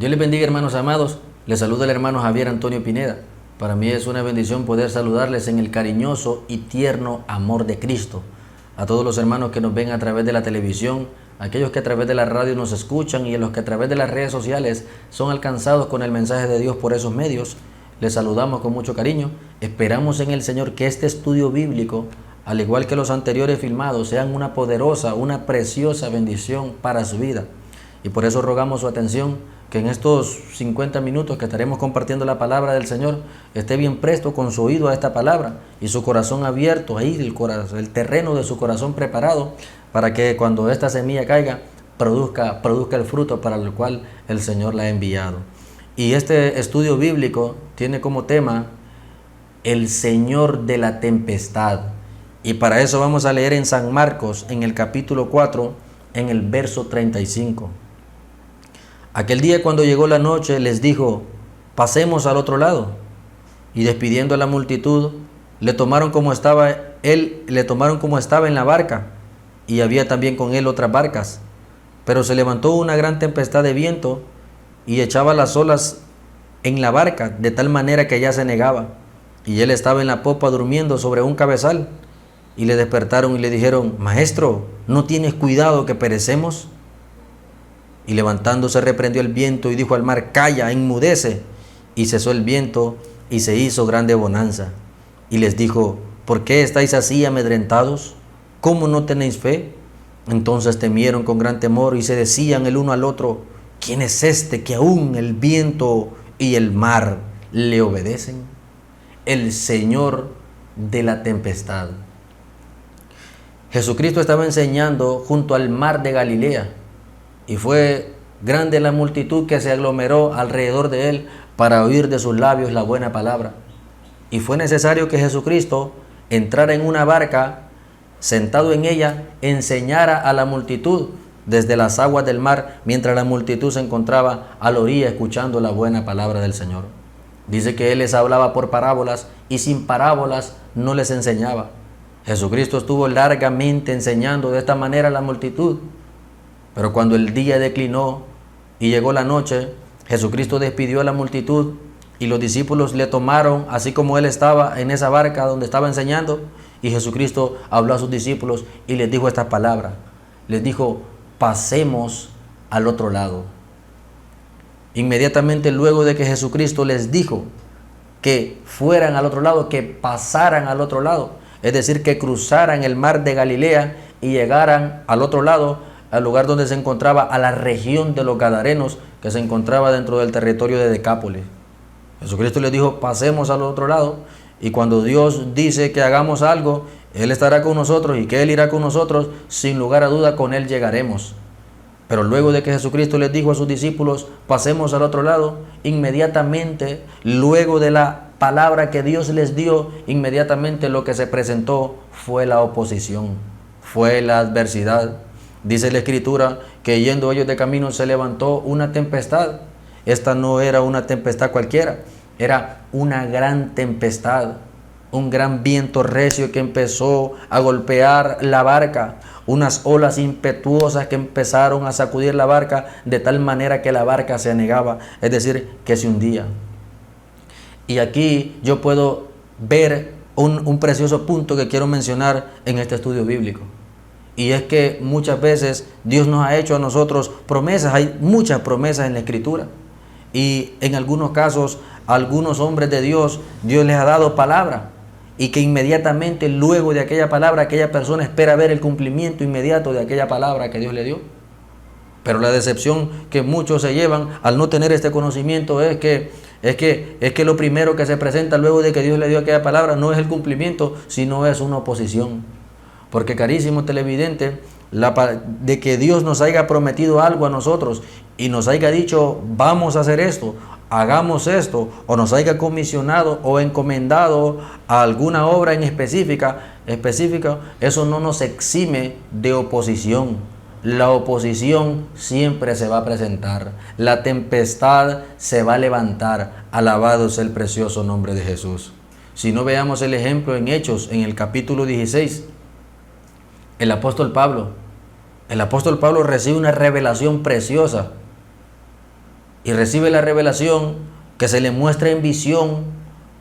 Dios les bendiga, hermanos amados. Les saluda el hermano Javier Antonio Pineda. Para mí es una bendición poder saludarles en el cariñoso y tierno amor de Cristo. A todos los hermanos que nos ven a través de la televisión, aquellos que a través de la radio nos escuchan y a los que a través de las redes sociales son alcanzados con el mensaje de Dios por esos medios, les saludamos con mucho cariño. Esperamos en el Señor que este estudio bíblico, al igual que los anteriores filmados, sean una poderosa, una preciosa bendición para su vida. Y por eso rogamos su atención, que en estos 50 minutos que estaremos compartiendo la palabra del Señor, esté bien presto con su oído a esta palabra y su corazón abierto, ahí el terreno de su corazón preparado, para que cuando esta semilla caiga, produzca el fruto para el cual el Señor la ha enviado. Y este estudio bíblico tiene como tema el Señor de la tempestad. Y para eso vamos a leer en San Marcos, en el capítulo 4, en el verso 35. Aquel día, cuando llegó la noche, les dijo: pasemos al otro lado. Y despidiendo a la multitud, le tomaron como estaba en la barca, y había también con él otras barcas. Pero se levantó una gran tempestad de viento y echaba las olas en la barca, de tal manera que ya se negaba. Y él estaba en la popa durmiendo sobre un cabezal. Y le despertaron y le dijeron: Maestro, ¿no tienes cuidado que perecemos? Y levantándose reprendió el viento y dijo al mar: Calla, enmudece. Y cesó el viento y se hizo grande bonanza. Y les dijo: ¿por qué estáis así amedrentados? ¿Cómo no tenéis fe? Entonces temieron con gran temor y se decían el uno al otro: ¿quién es este que aún el viento y el mar le obedecen? El Señor de la tempestad. Jesucristo estaba enseñando junto al mar de Galilea, y fue grande la multitud que se aglomeró alrededor de él para oír de sus labios la buena palabra. Y fue necesario que Jesucristo entrara en una barca, sentado en ella, enseñara a la multitud desde las aguas del mar, mientras la multitud se encontraba a la orilla escuchando la buena palabra del Señor. Dice que Él les hablaba por parábolas y sin parábolas no les enseñaba. Jesucristo estuvo largamente enseñando de esta manera a la multitud. Pero cuando el día declinó y llegó la noche, Jesucristo despidió a la multitud y los discípulos le tomaron, así como Él estaba en esa barca donde estaba enseñando, y Jesucristo habló a sus discípulos y les dijo estas palabras. Les dijo: pasemos al otro lado. Inmediatamente luego de que Jesucristo les dijo que fueran al otro lado, que pasaran al otro lado, es decir, que cruzaran el mar de Galilea y llegaran al otro lado, al lugar donde se encontraba, a la región de los Gadarenos, que se encontraba dentro del territorio de Decápolis. Jesucristo les dijo: pasemos al otro lado, y cuando Dios dice que hagamos algo, Él estará con nosotros, y que Él irá con nosotros, sin lugar a duda con Él llegaremos. Pero luego de que Jesucristo les dijo a sus discípulos: pasemos al otro lado, inmediatamente, luego de la palabra que Dios les dio, inmediatamente lo que se presentó fue la oposición, fue la adversidad. Dice la Escritura que yendo ellos de camino se levantó una tempestad. Esta no era una tempestad cualquiera, era una gran tempestad, un gran viento recio que empezó a golpear la barca, unas olas impetuosas que empezaron a sacudir la barca de tal manera que la barca se anegaba, es decir, que se hundía. Y aquí yo puedo ver un precioso punto que quiero mencionar en este estudio bíblico. Y es que muchas veces Dios nos ha hecho a nosotros promesas, hay muchas promesas en la Escritura. Y en algunos casos, a algunos hombres de Dios, Dios les ha dado palabra. Y que inmediatamente luego de aquella palabra, aquella persona espera ver el cumplimiento inmediato de aquella palabra que Dios le dio. Pero la decepción que muchos se llevan al no tener este conocimiento es que lo primero que se presenta luego de que Dios le dio aquella palabra no es el cumplimiento, sino es una oposición. Porque, carísimo televidente, de que Dios nos haya prometido algo a nosotros y nos haya dicho: vamos a hacer esto, hagamos esto, o nos haya comisionado o encomendado a alguna obra en específica, eso no nos exime de oposición. La oposición siempre se va a presentar, la tempestad se va a levantar. Alabado sea el precioso nombre de Jesús. Si no, veamos el ejemplo en Hechos, en el capítulo 16. El apóstol Pablo recibe una revelación preciosa y recibe la revelación que se le muestra en visión,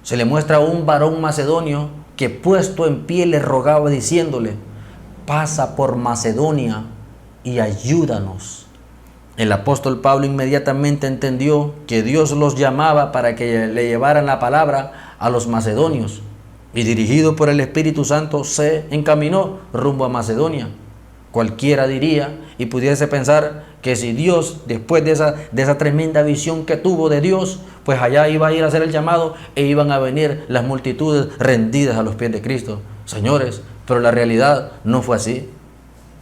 se le muestra a un varón macedonio que puesto en pie le rogaba diciéndole: pasa por Macedonia y ayúdanos. El apóstol Pablo inmediatamente entendió que Dios los llamaba para que le llevaran la palabra a los macedonios, y dirigido por el Espíritu Santo se encaminó rumbo a Macedonia. Cualquiera diría y pudiese pensar que si Dios, después de esa tremenda visión que tuvo de Dios, pues allá iba a ir a hacer el llamado e iban a venir las multitudes rendidas a los pies de Cristo. Señores, pero la realidad no fue así.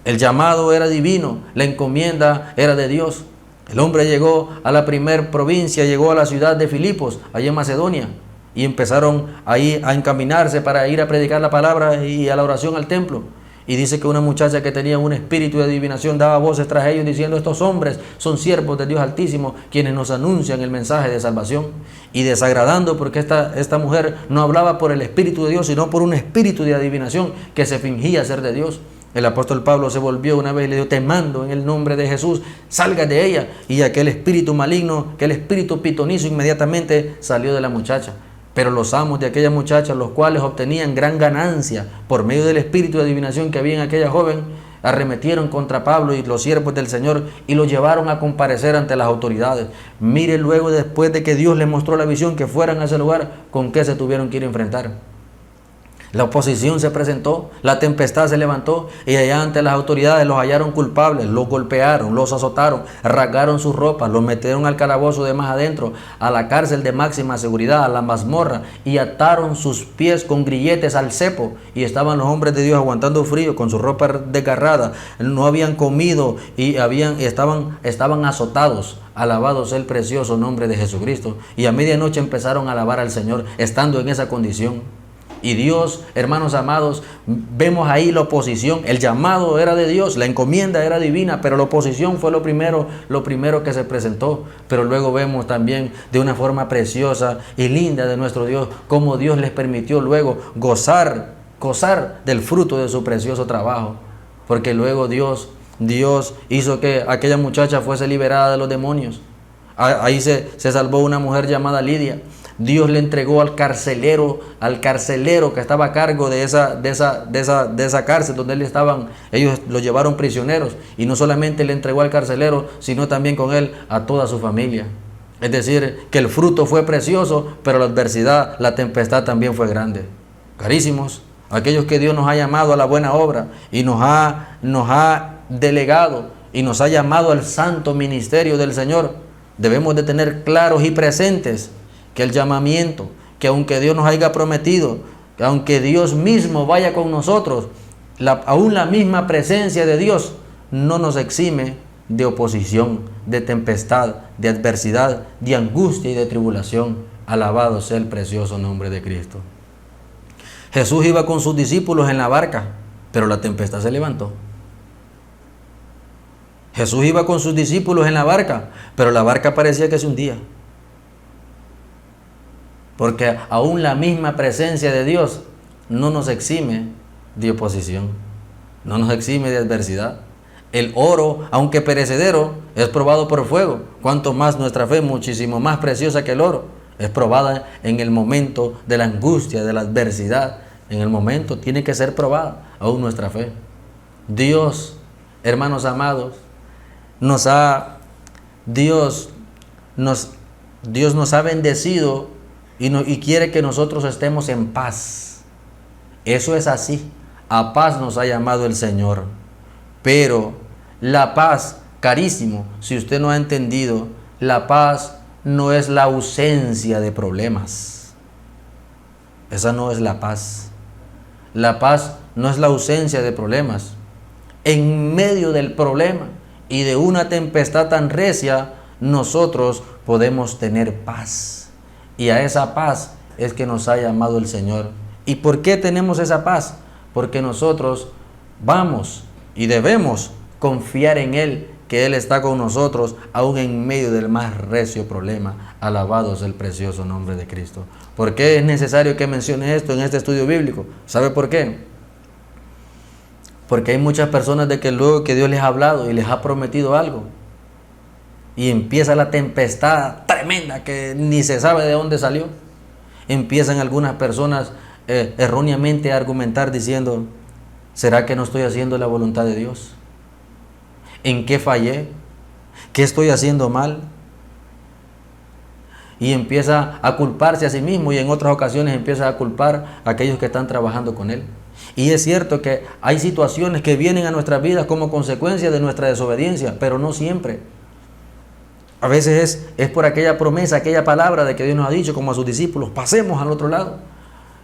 El llamado era divino, la encomienda era de Dios. El hombre llegó a la primer provincia, llegó a la ciudad de Filipos, allá en Macedonia, y empezaron ahí a encaminarse para ir a predicar la palabra y a la oración al templo. Y dice que una muchacha que tenía un espíritu de adivinación daba voces tras ellos diciendo: estos hombres son siervos de Dios Altísimo, quienes nos anuncian el mensaje de salvación. Y desagradando, porque esta mujer no hablaba por el Espíritu de Dios, sino por un espíritu de adivinación que se fingía ser de Dios. El apóstol Pablo se volvió una vez y le dijo: te mando en el nombre de Jesús, salga de ella. Y aquel espíritu maligno, aquel espíritu pitonizo, inmediatamente salió de la muchacha. Pero los amos de aquella muchacha, los cuales obtenían gran ganancia por medio del espíritu de adivinación que había en aquella joven, arremetieron contra Pablo y los siervos del Señor y lo llevaron a comparecer ante las autoridades. Mire luego, después de que Dios les mostró la visión, que fueran a ese lugar, con qué se tuvieron que ir a enfrentar. La oposición se presentó, la tempestad se levantó y allá ante las autoridades los hallaron culpables, los golpearon, los azotaron, rasgaron sus ropas, los metieron al calabozo de más adentro, a la cárcel de máxima seguridad, a la mazmorra, y ataron sus pies con grilletes al cepo. Y estaban los hombres de Dios aguantando frío con su ropa desgarrada, no habían comido y estaban azotados. Alabado sea el precioso nombre de Jesucristo. Y a medianoche empezaron a alabar al Señor estando en esa condición. Y Dios, hermanos amados, vemos ahí la oposición. El llamado era de Dios, la encomienda era divina, pero la oposición fue lo primero que se presentó. Pero luego vemos también de una forma preciosa y linda de nuestro Dios, cómo Dios les permitió luego gozar del fruto de su precioso trabajo. Porque luego Dios hizo que aquella muchacha fuese liberada de los demonios. Ahí se salvó una mujer llamada Lidia. Dios le entregó al carcelero que estaba a cargo de esa cárcel donde ellos lo llevaron prisioneros, y no solamente le entregó al carcelero, sino también con él a toda su familia. Es decir, que el fruto fue precioso, pero la adversidad, la tempestad también fue grande. Carísimos, aquellos que Dios nos ha llamado a la buena obra y nos ha delegado y nos ha llamado al santo ministerio del Señor, debemos de tener claros y presentes que el llamamiento, que aunque Dios nos haya prometido, que aunque Dios mismo vaya con nosotros, aún la misma presencia de Dios no nos exime de oposición, de tempestad, de adversidad, de angustia y de tribulación. Alabado sea el precioso nombre de Cristo. Jesús iba con sus discípulos en la barca, pero la tempestad se levantó. Jesús iba con sus discípulos en la barca, pero la barca parecía que se hundía. Porque aún la misma presencia de Dios no nos exime de oposición, no nos exime de adversidad. El oro, aunque perecedero, es probado por fuego. Cuanto más nuestra fe, muchísimo más preciosa que el oro, es probada en el momento de la angustia, de la adversidad. En el momento tiene que ser probada aún nuestra fe. Dios, hermanos amados, Dios nos ha bendecido y quiere que nosotros estemos en paz. Eso es así. A paz nos ha llamado el Señor. Pero la paz, carísimo, si usted no ha entendido, la paz no es la ausencia de problemas. Esa no es la paz. La paz no es la ausencia de problemas. En medio del problema y de una tempestad tan recia, nosotros podemos tener paz. Y a esa paz es que nos ha llamado el Señor. ¿Y por qué tenemos esa paz? Porque nosotros vamos y debemos confiar en Él, que Él está con nosotros, aún en medio del más recio problema. Alabado sea el precioso nombre de Cristo. ¿Por qué es necesario que mencione esto en este estudio bíblico? ¿Sabe por qué? Porque hay muchas personas de que luego que Dios les ha hablado y les ha prometido algo, y empieza la tempestad tremenda que ni se sabe de dónde salió. Empiezan algunas personas erróneamente a argumentar diciendo: ¿será que no estoy haciendo la voluntad de Dios? ¿En qué fallé? ¿Qué estoy haciendo mal? Y empieza a culparse a sí mismo, y en otras ocasiones empieza a culpar a aquellos que están trabajando con él. Y es cierto que hay situaciones que vienen a nuestras vidas como consecuencia de nuestra desobediencia, pero no siempre. A veces es por aquella promesa, aquella palabra de que Dios nos ha dicho, como a sus discípulos: pasemos al otro lado.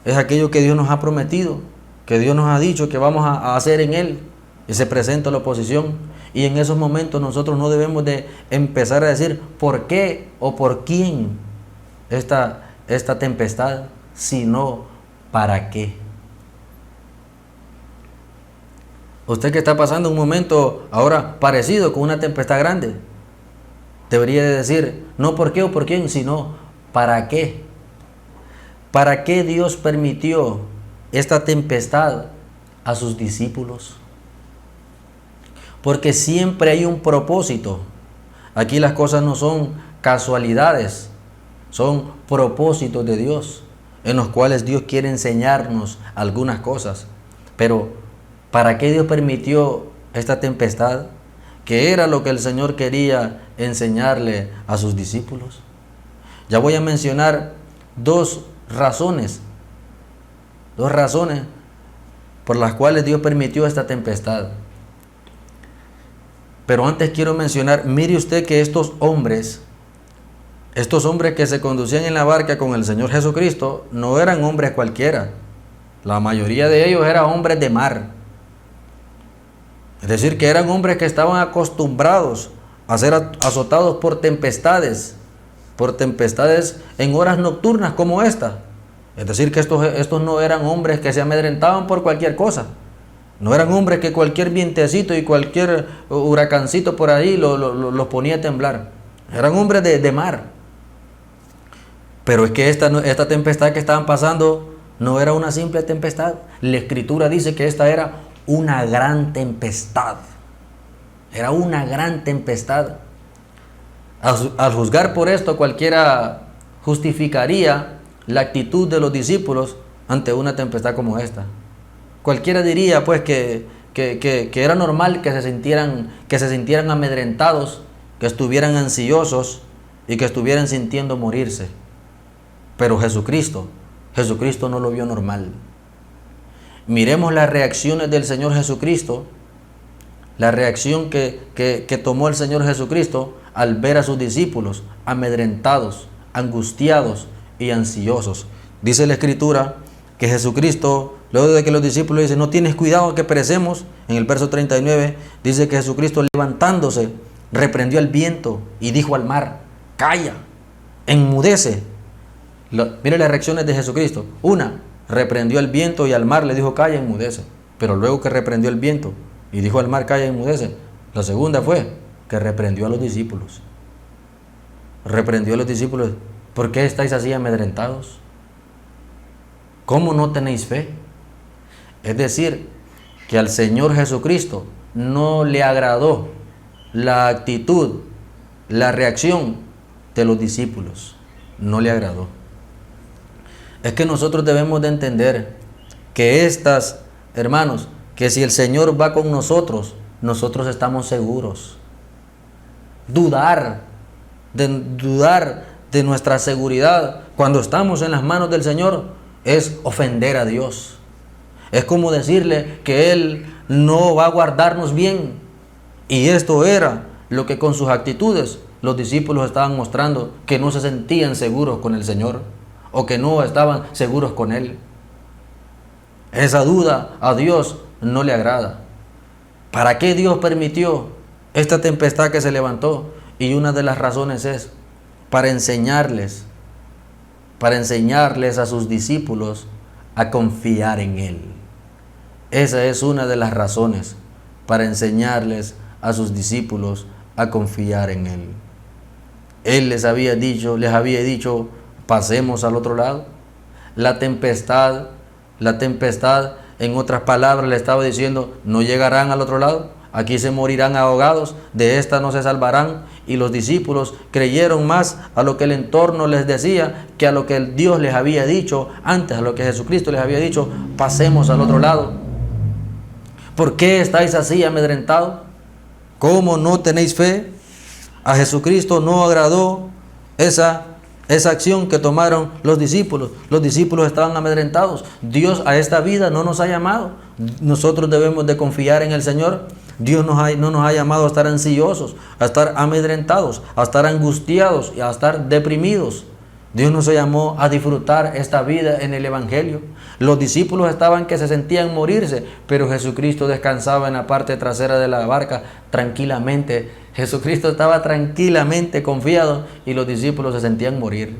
Es aquello que Dios nos ha prometido, que Dios nos ha dicho que vamos a hacer en Él, y se presenta la oposición. Y en esos momentos nosotros no debemos de empezar a decir por qué o por quién esta tempestad, sino para qué. Usted que está pasando un momento ahora parecido con una tempestad grande, debería de decir no por qué o por quién, sino para qué. ¿Para qué Dios permitió esta tempestad a sus discípulos? Porque siempre hay un propósito. Aquí las cosas no son casualidades, son propósitos de Dios, en los cuales Dios quiere enseñarnos algunas cosas. Pero ¿para qué Dios permitió esta tempestad? ¿Qué era lo que el Señor quería enseñarle a sus discípulos? Ya voy a mencionar dos razones por las cuales Dios permitió esta tempestad. Pero antes quiero mencionar, mire usted que estos hombres que se conducían en la barca con el Señor Jesucristo, no eran hombres cualquiera. La mayoría de ellos eran hombres de mar. Es decir, que eran hombres que estaban acostumbrados a ser azotados por tempestades en horas nocturnas como esta. Es decir, que estos no eran hombres que se amedrentaban por cualquier cosa. No eran hombres que cualquier vientecito y cualquier huracancito por ahí los ponía a temblar. Eran hombres de mar. Pero es que esta tempestad que estaban pasando no era una simple tempestad. La Escritura dice que esta era una gran tempestad. Era una gran tempestad. Al juzgar por esto, cualquiera justificaría la actitud de los discípulos ante una tempestad como esta. Cualquiera diría pues que era normal que se sintieran amedrentados, que estuvieran ansiosos y que estuvieran sintiendo morirse. Pero Jesucristo no lo vio normal. Miremos las reacciones del Señor Jesucristo, la reacción que tomó el Señor Jesucristo al ver a sus discípulos amedrentados, angustiados y ansiosos. Dice la Escritura que Jesucristo, luego de que los discípulos dicen: no tienes cuidado que perecemos, en el verso 39 dice que Jesucristo, levantándose, reprendió al viento y dijo al mar: calla, enmudece. Mire las reacciones de Jesucristo. Una, reprendió al viento y al mar le dijo: calla, enmudece. Pero luego que reprendió el viento y dijo al mar: calla, enmudece, la segunda fue que reprendió a los discípulos. Reprendió a los discípulos: ¿por qué estáis así amedrentados? ¿Cómo no tenéis fe? Es decir, que al Señor Jesucristo no le agradó la actitud, la reacción de los discípulos. No le agradó. Es que nosotros debemos de entender que hermanos, que si el Señor va con nosotros, nosotros estamos seguros. Dudar de nuestra seguridad cuando estamos en las manos del Señor es ofender a Dios. Es como decirle que Él no va a guardarnos bien. Y esto era lo que con sus actitudes los discípulos estaban mostrando, que no se sentían seguros con el Señor, o que no estaban seguros con Él. Esa duda a Dios no le agrada. ¿Para qué Dios permitió esta tempestad que se levantó? Y una de las razones es para enseñarles a sus discípulos a confiar en Él. Esa es una de las razones para enseñarles a sus discípulos a confiar en Él. Él les había dicho, pasemos al otro lado. La tempestad, en otras palabras, le estaba diciendo: no llegarán al otro lado. aquí se morirán ahogados, de esta no se salvarán. Y los discípulos creyeron más a lo que el entorno les decía que a lo que Dios les había dicho antes, a lo que Jesucristo les había dicho: pasemos al otro lado. ¿Por qué estáis así amedrentados? ¿Cómo no tenéis fe? A Jesucristo no agradó esa acción que tomaron los discípulos. Los discípulos estaban amedrentados. Dios a esta vida no nos ha llamado. Nosotros debemos de confiar en el Señor. Dios no nos ha llamado a estar ansiosos, a estar amedrentados, a estar angustiados y a estar deprimidos. Dios nos llamó a disfrutar esta vida en el Evangelio. Los discípulos estaban que se sentían morirse, pero Jesucristo descansaba en la parte trasera de la barca tranquilamente. Jesucristo estaba tranquilamente confiado y los discípulos se sentían morir.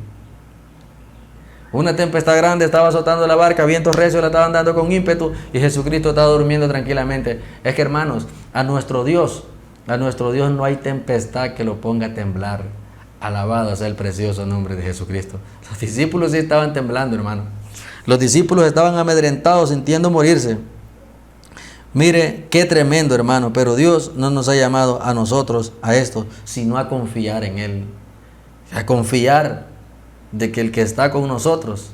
Una tempestad grande estaba azotando la barca, vientos recios la estaban dando con ímpetu y Jesucristo estaba durmiendo tranquilamente. Es que, hermanos, a nuestro Dios no hay tempestad que lo ponga a temblar. Alabado sea el precioso nombre de Jesucristo. Los discípulos sí estaban temblando, hermano. Los discípulos estaban amedrentados, sintiendo morirse. Mire, qué tremendo, hermano, pero Dios no nos ha llamado a nosotros a esto, sino a confiar en Él. A confiar de que el que está con nosotros,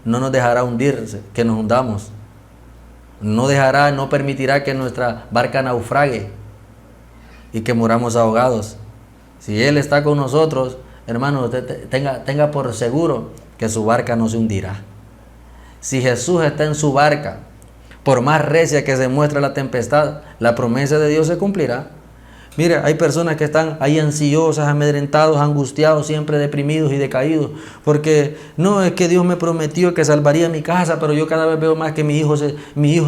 no nos dejará hundirse, que nos hundamos. No permitirá que nuestra barca naufrague y que muramos ahogados. Si Él está con nosotros, hermano, usted tenga por seguro que su barca no se hundirá. Si Jesús está en su barca, por más recia que se muestre la tempestad, la promesa de Dios se cumplirá. Mire, hay personas que están ahí ansiosas, amedrentados, angustiados, siempre deprimidos y decaídos, porque no es que Dios me prometió que salvaría mi casa, pero yo cada vez veo más que mi hijo se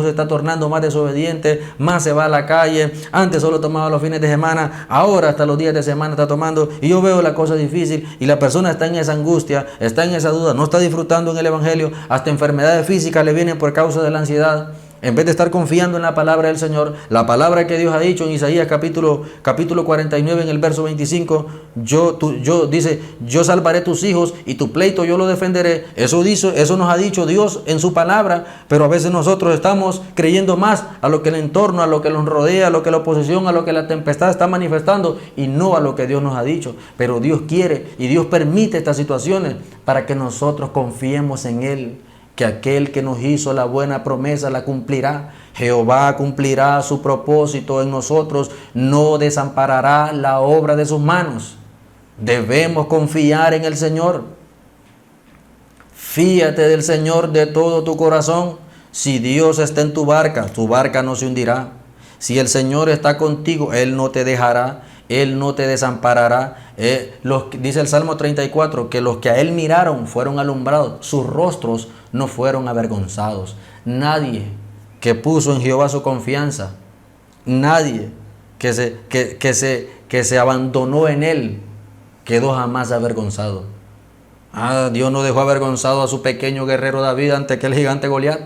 está tornando más desobediente, más se va a la calle. Antes solo tomaba los fines de semana, ahora hasta los días de semana está tomando, y yo veo la cosa difícil y la persona está en esa angustia, está en esa duda, no está disfrutando en el Evangelio, hasta enfermedades físicas le vienen por causa de la ansiedad. En vez de estar confiando en la palabra del Señor, la palabra que Dios ha dicho en Isaías capítulo 49 en el verso 25, dice, yo salvaré tus hijos y tu pleito yo lo defenderé. Eso nos ha dicho Dios en su palabra, pero a veces nosotros estamos creyendo más a lo que el entorno, a lo que nos rodea, a lo que la oposición, a lo que la tempestad está manifestando y no a lo que Dios nos ha dicho. Pero Dios quiere y Dios permite estas situaciones para que nosotros confiemos en Él, que aquel que nos hizo la buena promesa la cumplirá. Jehová cumplirá su propósito en nosotros, no desamparará la obra de sus manos. Debemos confiar en el Señor. Fíate del Señor de todo tu corazón. Si Dios está en tu barca no se hundirá. Si el Señor está contigo, Él no te dejará, Él no te desamparará. Dice el Salmo 34, que los que a Él miraron fueron alumbrados, sus rostros no fueron avergonzados. Nadie que puso en Jehová su confianza, nadie que se abandonó en Él, quedó jamás avergonzado. Dios no dejó avergonzado a su pequeño guerrero David ante aquel gigante Goliat.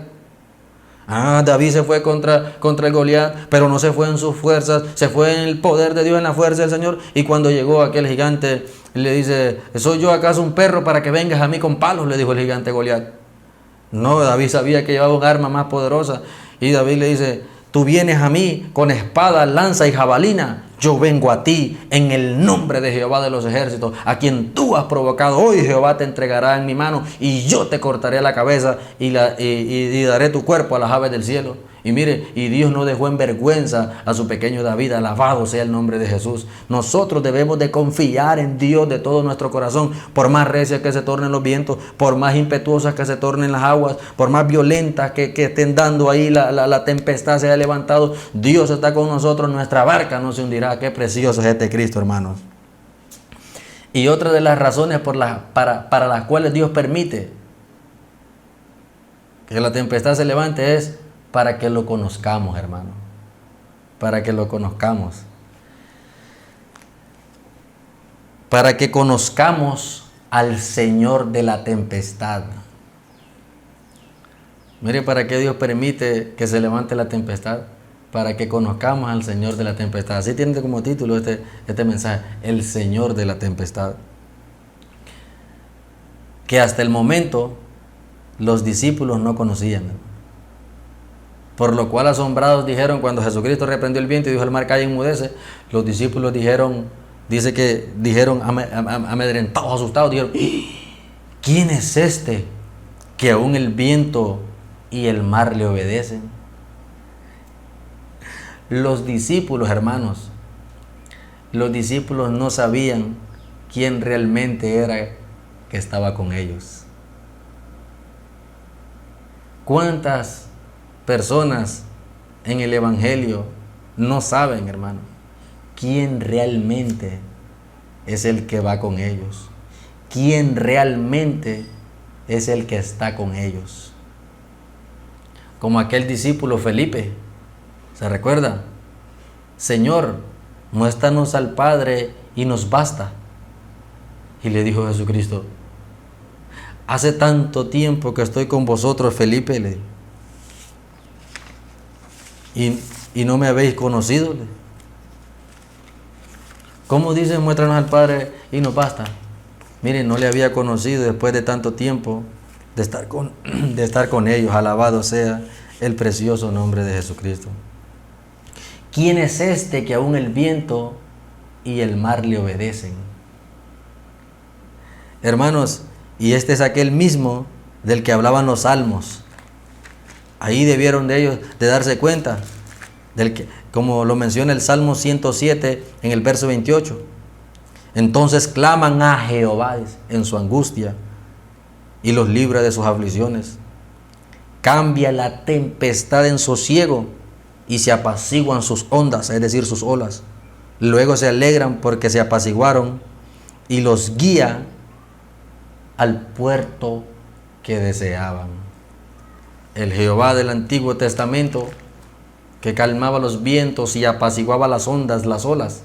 David se fue contra el Goliat, pero no se fue en sus fuerzas, se fue en el poder de Dios, en la fuerza del Señor. Y cuando llegó aquel gigante, le dice, ¿soy yo acaso un perro para que vengas a mí con palos?, le dijo el gigante Goliat. No, David sabía que llevaba un arma más poderosa. Y David le dice, tú vienes a mí con espada, lanza y jabalina. Yo vengo a ti en el nombre de Jehová de los ejércitos, a quien tú has provocado. Hoy Jehová te entregará en mi mano y yo te cortaré la cabeza y daré tu cuerpo a las aves del cielo. Y mire, y Dios no dejó en vergüenza a su pequeño David. Alabado sea el nombre de Jesús. Nosotros debemos de confiar en Dios de todo nuestro corazón, por más recias que se tornen los vientos, por más impetuosas que se tornen las aguas, por más violentas que estén dando ahí la tempestad se ha levantado. Dios está con nosotros, nuestra barca no se hundirá. Qué precioso es este Cristo, hermanos. Y otra de las razones para las cuales Dios permite que la tempestad se levante es para que lo conozcamos, hermano. Para que lo conozcamos. Para que conozcamos al Señor de la tempestad. Mire, ¿para qué Dios permite que se levante la tempestad? Para que conozcamos al Señor de la tempestad. Así tiene como título este mensaje, el Señor de la tempestad. Que hasta el momento los discípulos no conocían. Por lo cual asombrados dijeron, cuando Jesucristo reprendió el viento y dijo al mar, calla y enmudece, los discípulos dijeron, dice que dijeron amedrentados, asustados, dijeron, ¿quién es este que aún el viento y el mar le obedecen? Los discípulos, hermanos, los discípulos no sabían quién realmente era que estaba con ellos. ¿Cuántas personas en el Evangelio no saben, hermano, quién realmente es el que va con ellos? ¿Quién realmente es el que está con ellos? Como aquel discípulo Felipe, ¿se recuerda? Señor, muéstranos al Padre y nos basta. Y le dijo Jesucristo, hace tanto tiempo que estoy con vosotros, Felipe, le dijo, y no me habéis conocido. ¿Cómo dice muéstranos al Padre y nos basta? Miren, no le había conocido después de tanto tiempo de estar con ellos. Alabado sea el precioso nombre de Jesucristo. ¿Quién es este que aún el viento y el mar le obedecen? Hermanos, y este es aquel mismo del que hablaban los salmos. Ahí debieron de ellos de darse cuenta, como lo menciona el Salmo 107 en el verso 28. Entonces claman a Jehová en su angustia y los libra de sus aflicciones. Cambia la tempestad en sosiego y se apaciguan sus ondas, es decir, sus olas. Luego se alegran porque se apaciguaron y los guía al puerto que deseaban. El Jehová del Antiguo Testamento, que calmaba los vientos y apaciguaba las ondas, las olas,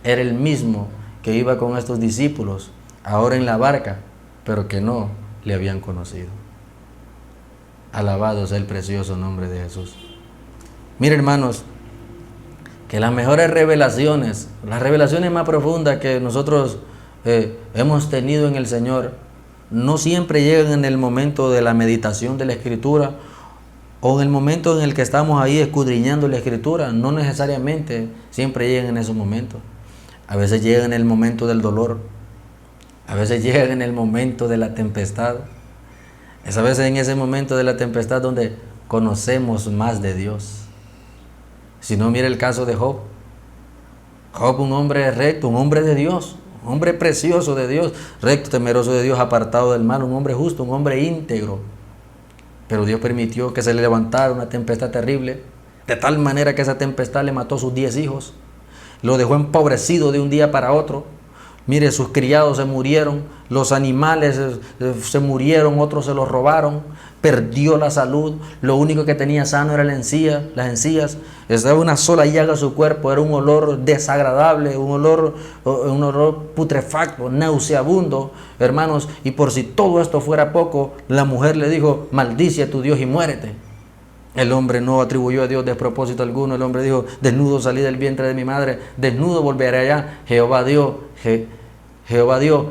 era el mismo que iba con estos discípulos ahora en la barca, pero que no le habían conocido. Alabado sea el precioso nombre de Jesús. Miren, hermanos, que las mejores revelaciones, las revelaciones más profundas que nosotros hemos tenido en el Señor, no siempre llegan en el momento de la meditación de la Escritura o en el momento en el que estamos ahí escudriñando la Escritura. No necesariamente siempre llegan en esos momentos. A veces llegan en el momento del dolor, a veces llegan en el momento de la tempestad. Es a veces en ese momento de la tempestad donde conocemos más de Dios. Si no, mire el caso de Job. Job, un hombre recto, un hombre de Dios, un hombre precioso de Dios, recto, temeroso de Dios, apartado del mal, un hombre justo, un hombre íntegro. Pero Dios permitió que se le levantara una tempestad terrible, de tal manera que esa tempestad le mató a sus 10 hijos, lo dejó empobrecido de un día para otro. Mire, sus criados se murieron, los animales se murieron, otros se los robaron, perdió la salud, lo único que tenía sano era las encías, estaba una sola llaga en su cuerpo, era un olor desagradable, un olor putrefacto, nauseabundo, hermanos, y por si todo esto fuera poco, la mujer le dijo, maldice a tu Dios y muérete. El hombre no atribuyó a Dios despropósito alguno, el hombre dijo, desnudo salí del vientre de mi madre, desnudo volveré allá. Jehová dio,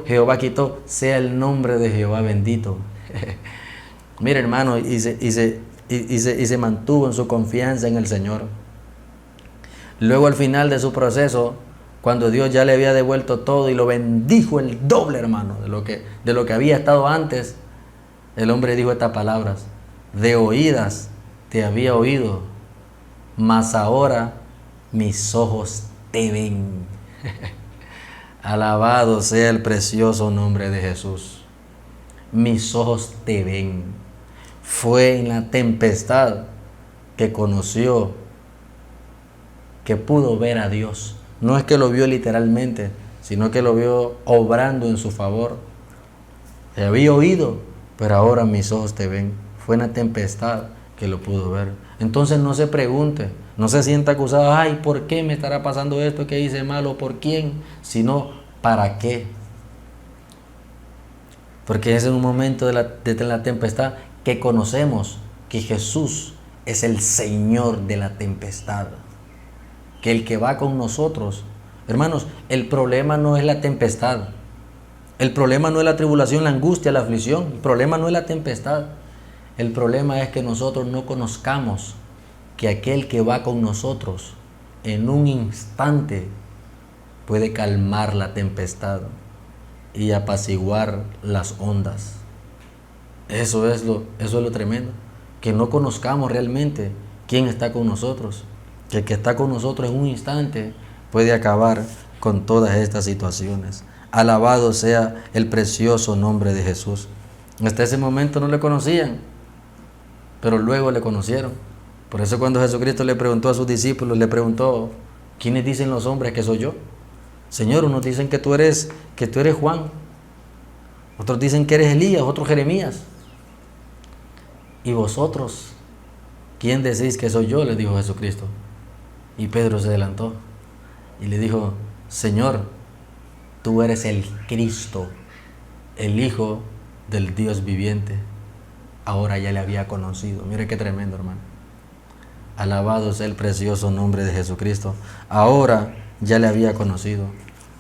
Jehová quitó, sea el nombre de Jehová bendito. Mira, hermano, y se mantuvo en su confianza en el Señor. Luego al final de su proceso, cuando Dios ya le había devuelto todo y lo bendijo el doble, hermano, de lo que había estado antes, el hombre dijo estas palabras, de oídas te había oído, mas ahora mis ojos te ven. Alabado sea el precioso nombre de Jesús. Mis ojos te ven. Fue en la tempestad que conoció, que pudo ver a Dios. No es que lo vio literalmente, sino que lo vio obrando en su favor. Te había oído, pero ahora mis ojos te ven. Fue en la tempestad que lo pudo ver. Entonces no se pregunte, no se sienta acusado, ay, ¿por qué me estará pasando esto? ¿Qué hice mal? ¿O por quién? Sino, ¿para qué? Porque es en un momento de la tempestad que conocemos que Jesús es el Señor de la tempestad, que el que va con nosotros. Hermanos, el problema no es la tempestad, el problema no es la tribulación, la angustia, la aflicción, el problema no es la tempestad. El problema es que nosotros no conozcamos que aquel que va con nosotros en un instante puede calmar la tempestad y apaciguar las ondas. Eso es lo tremendo, que no conozcamos realmente quién está con nosotros, que el que está con nosotros en un instante puede acabar con todas estas situaciones. Alabado sea el precioso nombre de Jesús. Hasta ese momento no le conocían, pero luego le conocieron. Por eso cuando Jesucristo le preguntó a sus discípulos, le preguntó: ¿quiénes dicen los hombres que soy yo? Señor, unos dicen que tú eres Juan, otros dicen que eres Elías, otros Jeremías. ¿Y vosotros quién decís que soy yo?, le dijo Jesucristo. Y Pedro se adelantó y le dijo: Señor, tú eres el Cristo, el Hijo del Dios viviente. Ahora ya le había conocido. Mire qué tremendo, hermano. Alabado sea el precioso nombre de Jesucristo. Ahora ya le había conocido.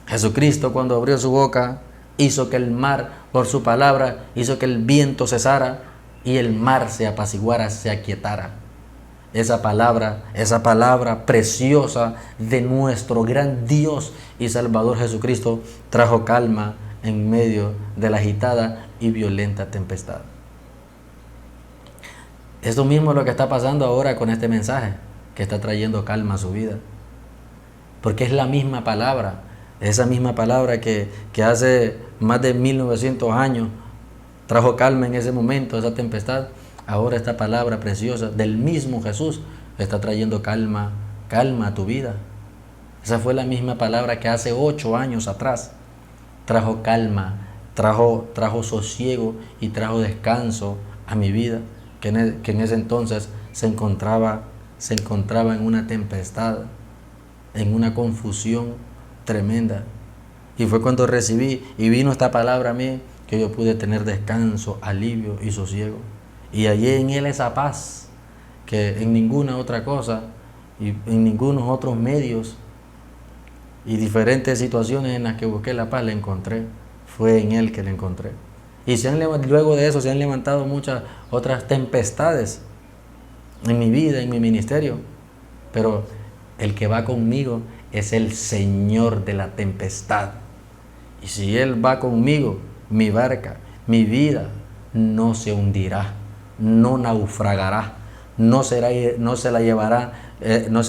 Jesucristo, cuando abrió su boca, hizo que el mar, por su palabra, hizo que el viento cesara y el mar se apaciguara, se aquietara. Esa palabra preciosa de nuestro gran Dios y Salvador Jesucristo trajo calma en medio de la agitada y violenta tempestad. Esto mismo es lo que está pasando ahora con este mensaje, que está trayendo calma a su vida. Porque es la misma palabra, esa misma palabra que hace más de 1900 años trajo calma en ese momento, esa tempestad. Ahora esta palabra preciosa del mismo Jesús está trayendo calma a tu vida. Esa fue la misma palabra que hace 8 años atrás trajo calma, trajo sosiego y trajo descanso a mi vida, que en ese entonces se encontraba en una tempestad, en una confusión tremenda. Y fue cuando recibí y vino esta palabra a mí que yo pude tener descanso, alivio y sosiego. Y hallé en Él esa paz que en ninguna otra cosa y en ningunos otros medios y diferentes situaciones en las que busqué la paz la encontré. Fue en Él que la encontré. Y luego de eso se han levantado muchas otras tempestades en mi vida, en mi ministerio. Pero el que va conmigo es el Señor de la tempestad. Y si Él va conmigo, mi barca, mi vida no se hundirá, no naufragará, no se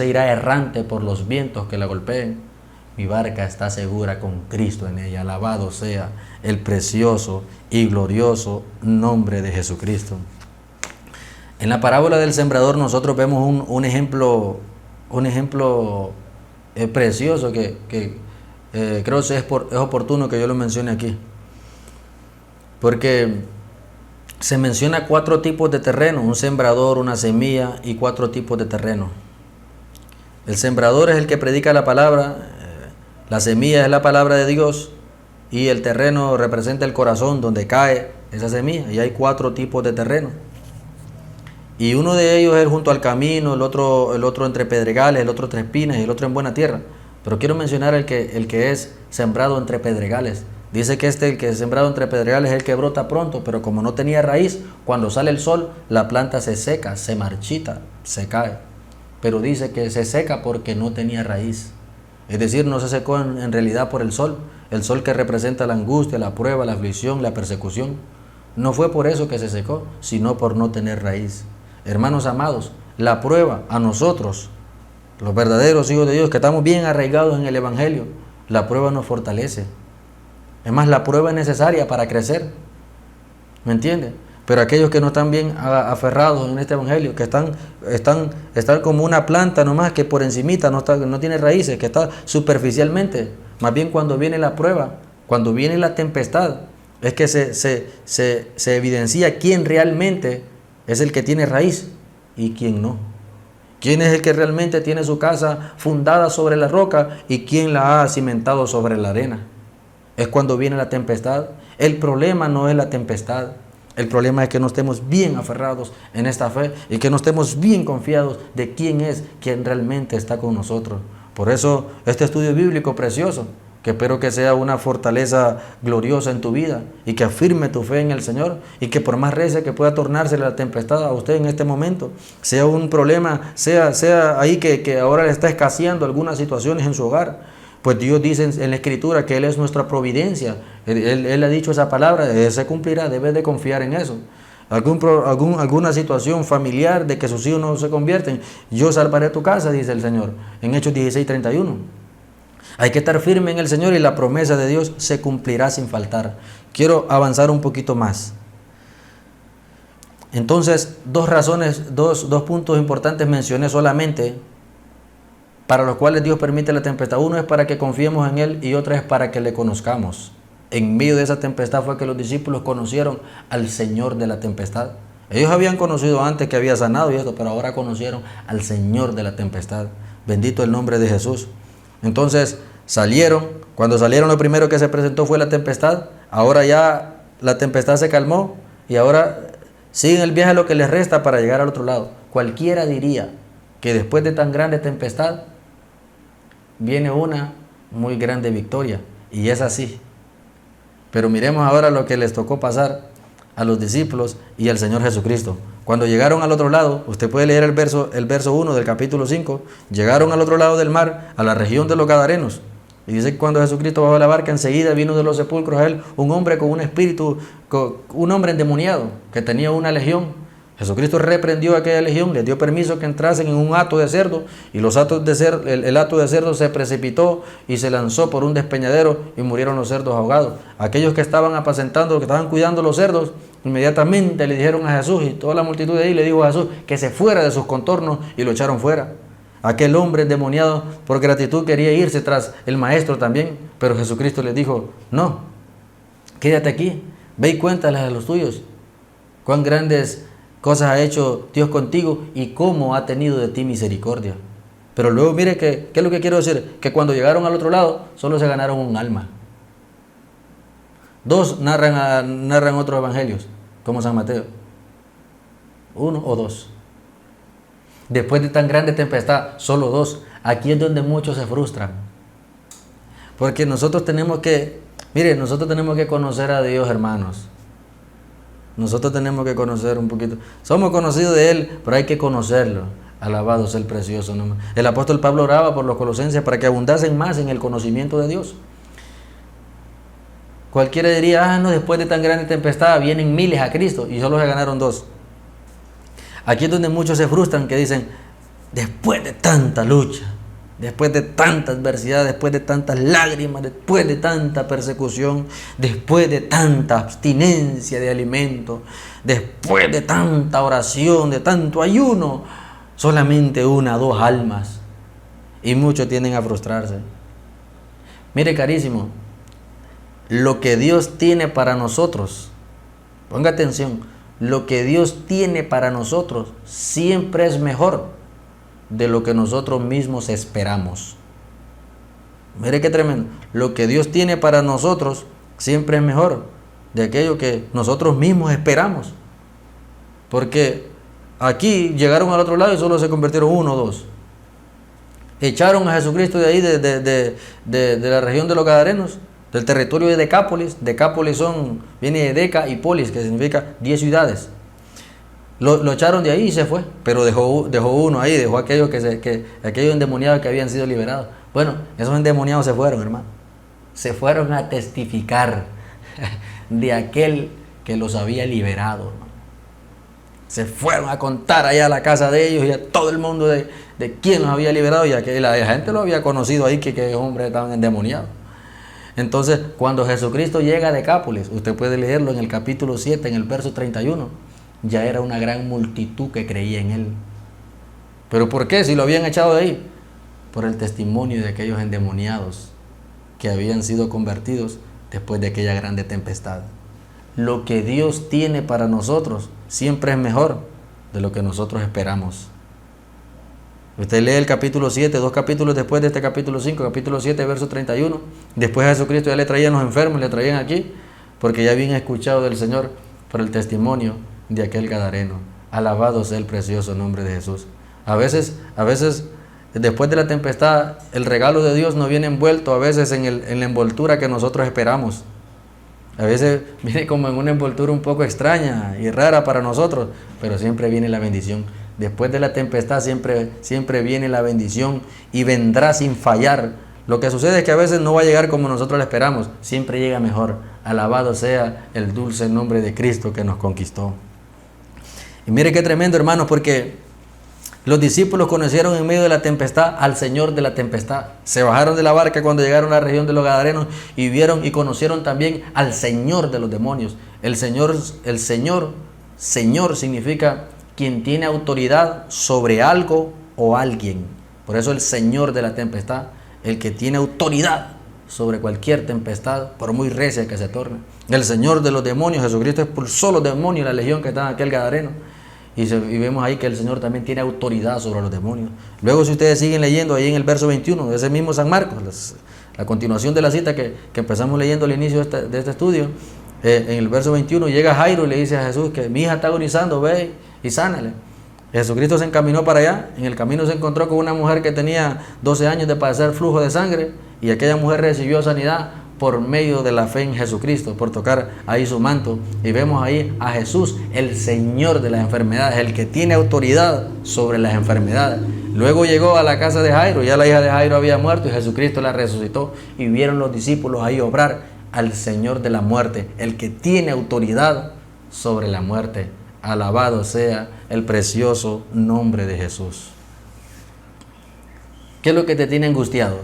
irá errante por los vientos que la golpeen. Mi barca está segura con Cristo en ella. Alabado sea el precioso y glorioso nombre de Jesucristo. En la parábola del sembrador nosotros vemos un ejemplo precioso que creo que es oportuno que yo lo mencione aquí. Porque se menciona 4 tipos de terreno: un sembrador, una semilla y 4 tipos de terreno. El sembrador es el que predica la palabra, la semilla es la palabra de Dios y el terreno representa el corazón donde cae esa semilla. Y hay 4 tipos de terreno. Y uno de ellos es junto al camino, el otro entre pedregales, el otro entre espinas y el otro en buena tierra. Pero quiero mencionar el que es sembrado entre pedregales. Dice que el que es sembrado entre pedregales es el que brota pronto, pero como no tenía raíz, cuando sale el sol, la planta se seca, se marchita, se cae. Pero dice que se seca porque no tenía raíz. Es decir, no se secó en realidad por el sol que representa la angustia, la prueba, la aflicción, la persecución. No fue por eso que se secó, sino por no tener raíz. Hermanos amados, la prueba a nosotros, los verdaderos hijos de Dios, que estamos bien arraigados en el Evangelio, la prueba nos fortalece. Es más, la prueba es necesaria para crecer. ¿Me entiende? Pero aquellos que no están bien aferrados en este Evangelio, que están como una planta nomás, que por encimita no tiene raíces, que está superficialmente. Más bien cuando viene la prueba, cuando viene la tempestad, es que se evidencia quién realmente es el que tiene raíz y quién no. ¿Quién es el que realmente tiene su casa fundada sobre la roca y quién la ha cimentado sobre la arena? Es cuando viene la tempestad. El problema no es la tempestad. El problema es que no estemos bien aferrados en esta fe y que no estemos bien confiados de quién es quien realmente está con nosotros. Por eso este estudio bíblico precioso que espero que sea una fortaleza gloriosa en tu vida y que afirme tu fe en el Señor y que por más recia que pueda tornarse la tempestad a usted en este momento, sea un problema, sea ahí que ahora le está escaseando algunas situaciones en su hogar, pues Dios dice en la Escritura que Él es nuestra providencia. Él ha dicho esa palabra, se cumplirá, debes de confiar en eso. Alguna situación familiar de que sus hijos no se convierten, yo salvaré tu casa, dice el Señor, en Hechos 16:31. Hay que estar firme en el Señor y la promesa de Dios se cumplirá sin faltar. Quiero avanzar un poquito más. Entonces, dos puntos importantes mencioné solamente para los cuales Dios permite la tempestad. Uno es para que confiemos en Él y otro es para que le conozcamos. En medio de esa tempestad fue que los discípulos conocieron al Señor de la tempestad. Ellos habían conocido antes que había sanado y esto, pero ahora conocieron al Señor de la tempestad. Bendito el nombre de Jesús. Entonces cuando salieron lo primero que se presentó fue la tempestad. Ahora ya la tempestad se calmó y ahora siguen el viaje lo que les resta para llegar al otro lado. Cualquiera diría que después de tan grande tempestad viene una muy grande victoria, y es así. Pero miremos ahora lo que les tocó pasar a los discípulos y al Señor Jesucristo. Cuando llegaron al otro lado, usted puede leer el verso 1 del capítulo 5, llegaron al otro lado del mar, a la región de los Gadarenos. Y dice que cuando Jesucristo bajó de la barca, enseguida vino de los sepulcros a él un hombre con un espíritu, un hombre endemoniado, que tenía una legión. Jesucristo reprendió a aquella legión, les dio permiso que entrasen en un hato de cerdo, y el hato de cerdo se precipitó y se lanzó por un despeñadero y murieron los cerdos ahogados. Aquellos que estaban apacentando, que estaban cuidando los cerdos, inmediatamente le dijeron a Jesús, y toda la multitud de ahí le dijo a Jesús que se fuera de sus contornos, y lo echaron fuera. Aquel hombre endemoniado por gratitud quería irse tras el maestro también, pero Jesucristo les dijo, no, quédate aquí, ve y cuéntales a los tuyos cuán grandes cosas ha hecho Dios contigo y cómo ha tenido de ti misericordia. Pero luego mire ¿qué es lo que quiero decir? Que cuando llegaron al otro lado, solo se ganaron un alma. Dos narran otros evangelios, como San Mateo. Uno o dos. Después de tan grande tempestad, solo dos. Aquí es donde muchos se frustran. Porque nosotros tenemos que conocer a Dios, hermanos. Nosotros tenemos que conocer un poquito. Somos conocidos de Él, pero hay que conocerlo. Alabado sea el precioso nombre. El apóstol Pablo oraba por los colosenses para que abundasen más en el conocimiento de Dios. Cualquiera diría, no, después de tan grande tempestad vienen miles a Cristo y solo se ganaron dos. Aquí es donde muchos se frustran, que dicen, después de tanta lucha, después de tanta adversidad, después de tantas lágrimas, después de tanta persecución, después de tanta abstinencia de alimento, después de tanta oración, de tanto ayuno, solamente una o dos almas. Y muchos tienden a frustrarse. Mire, carísimo, lo que Dios tiene para nosotros, ponga atención, lo que Dios tiene para nosotros siempre es mejor de lo que nosotros mismos esperamos. Mire qué tremendo. Lo que Dios tiene para nosotros siempre es mejor de aquello que nosotros mismos esperamos. Porque aquí llegaron al otro lado y solo se convirtieron uno o dos. Echaron a Jesucristo de ahí, de la región de los Gadarenos, del territorio de Decápolis. Decápolis viene de Deca y Polis, que significa 10 ciudades. Lo echaron de ahí y se fue, pero dejó uno ahí, dejó aquellos aquellos endemoniados que habían sido liberados. Bueno, esos endemoniados se fueron, hermano. Se fueron a testificar de aquel que los había liberado, hermano. Se fueron a contar allá a la casa de ellos y a todo el mundo de quién los había liberado, y que la gente lo había conocido ahí, que hombres estaban endemoniados. Entonces, cuando Jesucristo llega a Decápolis, usted puede leerlo en el capítulo 7, en el verso 31, ya era una gran multitud que creía en Él. ¿Pero por qué? Si lo habían echado de ahí. Por el testimonio de aquellos endemoniados que habían sido convertidos después de aquella grande tempestad. Lo que Dios tiene para nosotros siempre es mejor de lo que nosotros esperamos. Usted lee el capítulo 7, 2 capítulos después de este capítulo 5, capítulo 7, verso 31. Después a Jesucristo ya le traían los enfermos, le traían aquí, porque ya habían escuchado del Señor por el testimonio de aquel gadareno. Alabado sea el precioso nombre de Jesús. A veces después de la tempestad, el regalo de Dios no viene envuelto a veces en la envoltura que nosotros esperamos. A veces viene como en una envoltura un poco extraña y rara para nosotros, pero siempre viene la bendición. Después de la tempestad siempre viene la bendición y vendrá sin fallar. Lo que sucede es que a veces no va a llegar como nosotros la esperamos, siempre llega mejor. Alabado sea el dulce nombre de Cristo que nos conquistó. Y mire qué tremendo, hermanos, porque los discípulos conocieron en medio de la tempestad al Señor de la tempestad. Se bajaron de la barca cuando llegaron a la región de los Gadarenos y vieron y conocieron también al Señor de los demonios. El Señor significa quien tiene autoridad sobre algo o alguien. Por eso el Señor de la tempestad, el que tiene autoridad sobre cualquier tempestad, por muy recia que se torne. El Señor de los demonios, Jesucristo expulsó los demonios de la legión que estaba en aquel Gadareno. Y vemos ahí que el Señor también tiene autoridad sobre los demonios. Luego, si ustedes siguen leyendo ahí en el verso 21 de ese mismo San Marcos, la continuación de la cita que empezamos leyendo al inicio de este estudio, en el verso 21 llega Jairo y le dice a Jesús que mi hija está agonizando, ve y sánale. Jesucristo se encaminó para allá. En el camino se encontró con una mujer que tenía 12 años de padecer flujo de sangre, y aquella mujer recibió sanidad por medio de la fe en Jesucristo, por tocar ahí su manto. Y vemos ahí a Jesús, el Señor de las enfermedades, el que tiene autoridad sobre las enfermedades. Luego llegó a la casa de Jairo, ya la hija de Jairo había muerto y Jesucristo la resucitó, y vieron los discípulos ahí obrar al Señor de la muerte, el que tiene autoridad sobre la muerte. Alabado sea el precioso nombre de Jesús. ¿Qué es lo que te tiene angustiado?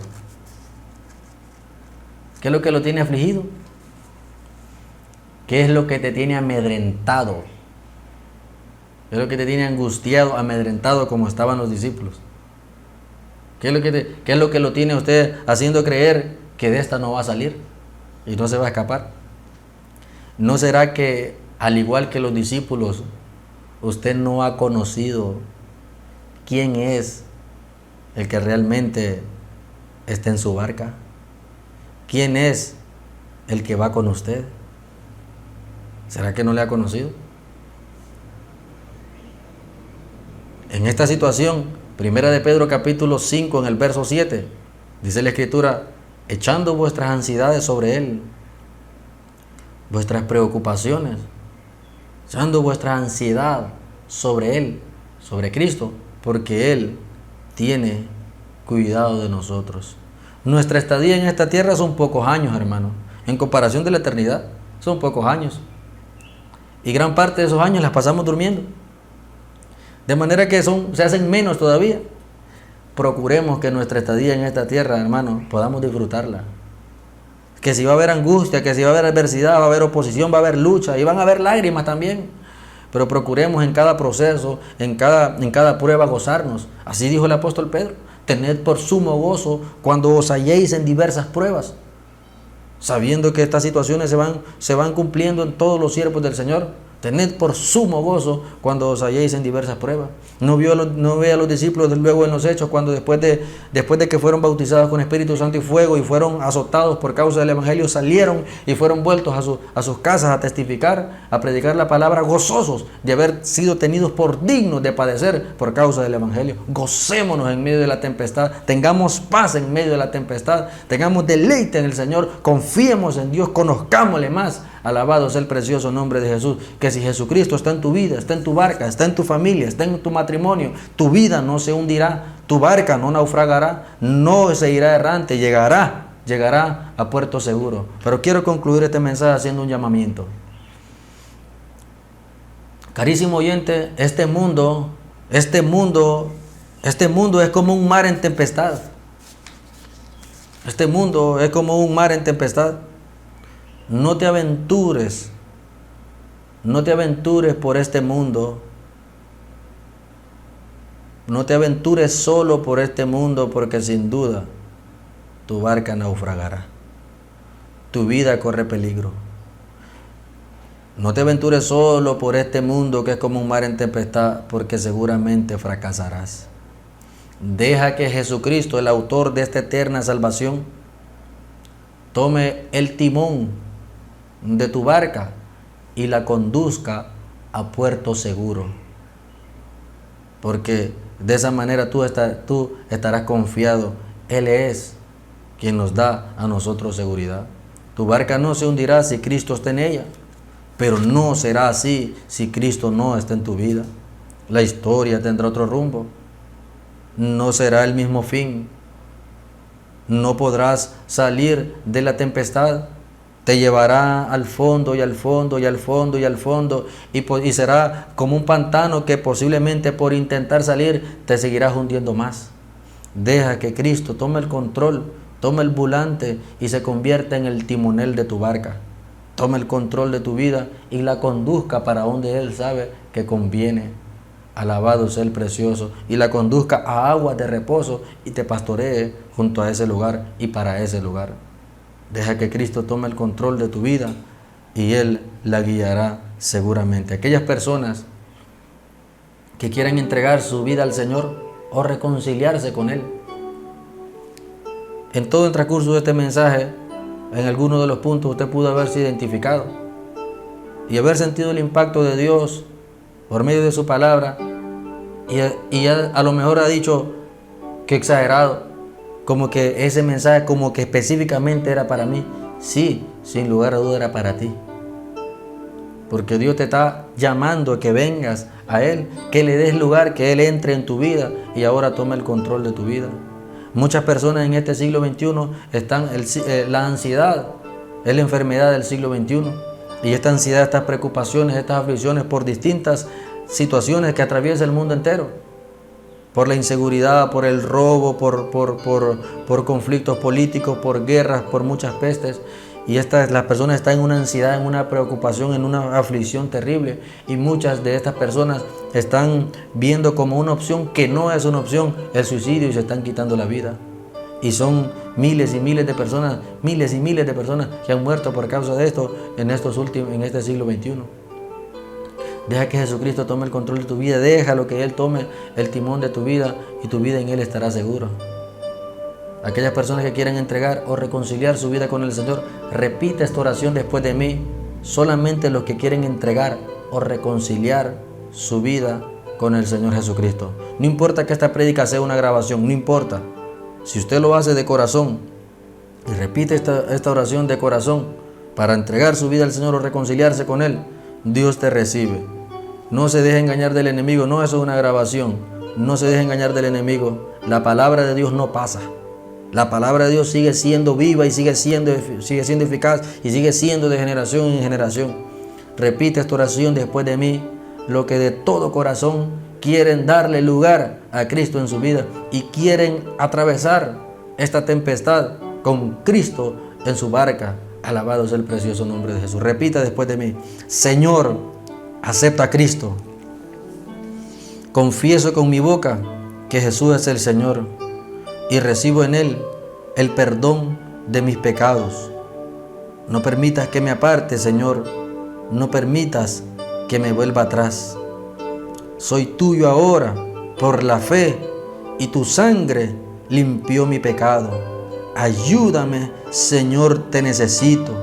¿Qué es lo que lo tiene afligido? ¿Qué es lo que te tiene amedrentado? ¿Qué es lo que te tiene angustiado, amedrentado como estaban los discípulos? ¿Qué es lo que lo tiene usted haciendo creer que de esta no va a salir y no se va a escapar? ¿No será que, al igual que los discípulos, usted no ha conocido quién es el que realmente está en su barca? ¿Quién es el que va con usted? ¿Será que no le ha conocido? En esta situación, primera de Pedro capítulo 5 en el verso 7, dice la Escritura, echando vuestras ansiedades sobre Él, vuestras preocupaciones, echando vuestra ansiedad sobre Él, sobre Cristo, porque Él tiene cuidado de nosotros. Nuestra estadía en esta tierra son pocos años, hermano. En comparación de la eternidad, son pocos años. Y gran parte de esos años las pasamos durmiendo. De manera que se hacen menos todavía. Procuremos que nuestra estadía en esta tierra, hermano, podamos disfrutarla. Que si va a haber angustia, que si va a haber adversidad, va a haber oposición, va a haber lucha y van a haber lágrimas también. Pero procuremos en cada proceso, en cada prueba gozarnos. Así dijo el apóstol Pedro. Tened por sumo gozo cuando os halléis en diversas pruebas, sabiendo que estas situaciones se van cumpliendo en todos los siervos del Señor. Tened por sumo gozo cuando os halléis en diversas pruebas. No ve a los discípulos luego en los Hechos, cuando después de que fueron bautizados con Espíritu Santo y fuego y fueron azotados por causa del Evangelio, salieron y fueron vueltos a sus casas a testificar, a predicar la palabra, gozosos de haber sido tenidos por dignos de padecer por causa del Evangelio. Gocémonos en medio de la tempestad, tengamos paz en medio de la tempestad, tengamos deleite en el Señor, confiemos en Dios, conozcámosle más. Alabado sea el precioso nombre de Jesús. Que si Jesucristo está en tu vida, está en tu barca, está en tu familia, está en tu matrimonio, tu vida no se hundirá, tu barca no naufragará, no se irá errante, llegará a puerto seguro. Pero quiero concluir este mensaje haciendo un llamamiento. Carísimo oyente, este mundo es como un mar en tempestad. Este mundo es como un mar en tempestad. No te aventures por este mundo. No te aventures solo por este mundo, porque sin duda tu barca naufragará. Tu vida corre peligro. No te aventures solo por este mundo que es como un mar en tempestad, porque seguramente fracasarás. Deja que Jesucristo, el autor de esta eterna salvación, tome el timón de tu barca y la conduzca a puerto seguro. Porque De esa manera tú estarás confiado. Él es quien nos da a nosotros seguridad. Tu barca no se hundirá si Cristo está en ella, pero no será así si Cristo no está en tu vida. La historia tendrá otro rumbo. No será el mismo fin. No podrás salir de la tempestad. Te llevará al fondo y al fondo y al fondo y al fondo, y será como un pantano que posiblemente por intentar salir te seguirás hundiendo más. Deja que Cristo tome el control, tome el volante y se convierta en el timonel de tu barca. Tome el control de tu vida y la conduzca para donde Él sabe que conviene. Alabado sea el precioso. Y la conduzca a aguas de reposo y te pastoree junto a ese lugar y para ese lugar. Deja que Cristo tome el control de tu vida y Él la guiará seguramente. Aquellas personas que quieran entregar su vida al Señor o reconciliarse con Él. En todo el transcurso de este mensaje, en alguno de los puntos usted pudo haberse identificado y haber sentido el impacto de Dios por medio de su palabra, y a lo mejor ha dicho que exagerado, como que ese mensaje como que específicamente era para mí. Sí, sin lugar a duda era para ti, porque Dios te está llamando a que vengas a Él, que le des lugar, que Él entre en tu vida y ahora tome el control de tu vida. Muchas personas en este siglo XXI están, la ansiedad es la enfermedad del siglo XXI, y esta ansiedad, estas preocupaciones, estas aflicciones por distintas situaciones que atraviesa el mundo entero, por la inseguridad, por el robo, por conflictos políticos, por guerras, por muchas pestes. Y las personas están en una ansiedad, en una preocupación, en una aflicción terrible. Y muchas de estas personas están viendo como una opción que no es una opción el suicidio, y se están quitando la vida. Y son miles y miles de personas, miles y miles de personas que han muerto por causa de esto en este siglo XXI. Deja que Jesucristo tome el control de tu vida. Déjalo que Él tome el timón de tu vida, y tu vida en Él estará segura. Aquellas personas que quieran entregar o reconciliar su vida con el Señor, repite esta oración después de mí. Solamente los que quieren entregar o reconciliar su vida con el Señor Jesucristo. No importa que esta prédica sea una grabación, no importa. Si usted lo hace de corazón y repite esta oración de corazón para entregar su vida al Señor o reconciliarse con Él, Dios te recibe. No se deje engañar del enemigo. No, eso es una grabación. No se deje engañar del enemigo. La palabra de Dios no pasa. La palabra de Dios sigue siendo viva y sigue siendo eficaz y sigue siendo de generación en generación. Repite esta oración después de mí. Lo que de todo corazón quieren darle lugar a Cristo en su vida y quieren atravesar esta tempestad con Cristo en su barca. Alabado sea el precioso nombre de Jesús. Repita después de mí. Señor, acepto a Cristo. Confieso con mi boca que Jesús es el Señor y recibo en Él el perdón de mis pecados. No permitas que me aparte, Señor. No permitas que me vuelva atrás. Soy tuyo ahora por la fe, y tu sangre limpió mi pecado. Ayúdame, Señor, te necesito.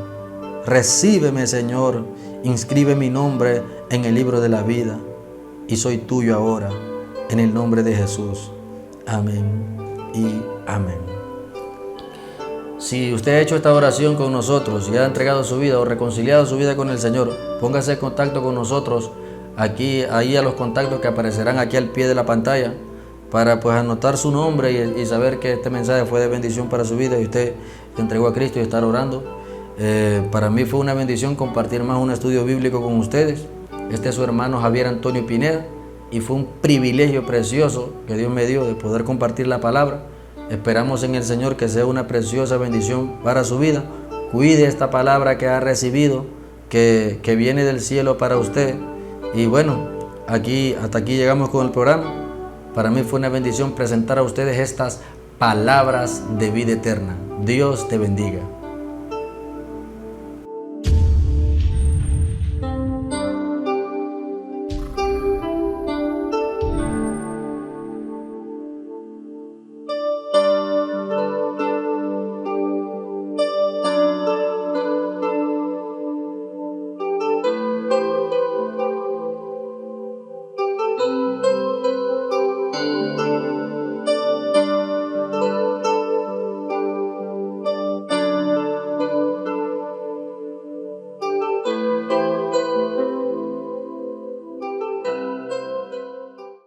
Recíbeme, Señor. Inscribe mi nombre en el libro de la vida. Y soy tuyo ahora, en el nombre de Jesús. Amén y amén. Si usted ha hecho esta oración con nosotros y ha entregado su vida o reconciliado su vida con el Señor, póngase en contacto con nosotros ahí a los contactos que aparecerán aquí al pie de la pantalla, para pues anotar su nombre y saber que este mensaje fue de bendición para su vida y usted se entregó a Cristo y estar orando. Para mí fue una bendición compartir más un estudio bíblico con ustedes. Este es su hermano Javier Antonio Pineda, y fue un privilegio precioso que Dios me dio de poder compartir la palabra. Esperamos en el Señor que sea una preciosa bendición para su vida. Cuide esta palabra que ha recibido, que viene del cielo para usted. Y bueno, hasta aquí llegamos con el programa. Para mí fue una bendición presentar a ustedes estas palabras de vida eterna. Dios te bendiga.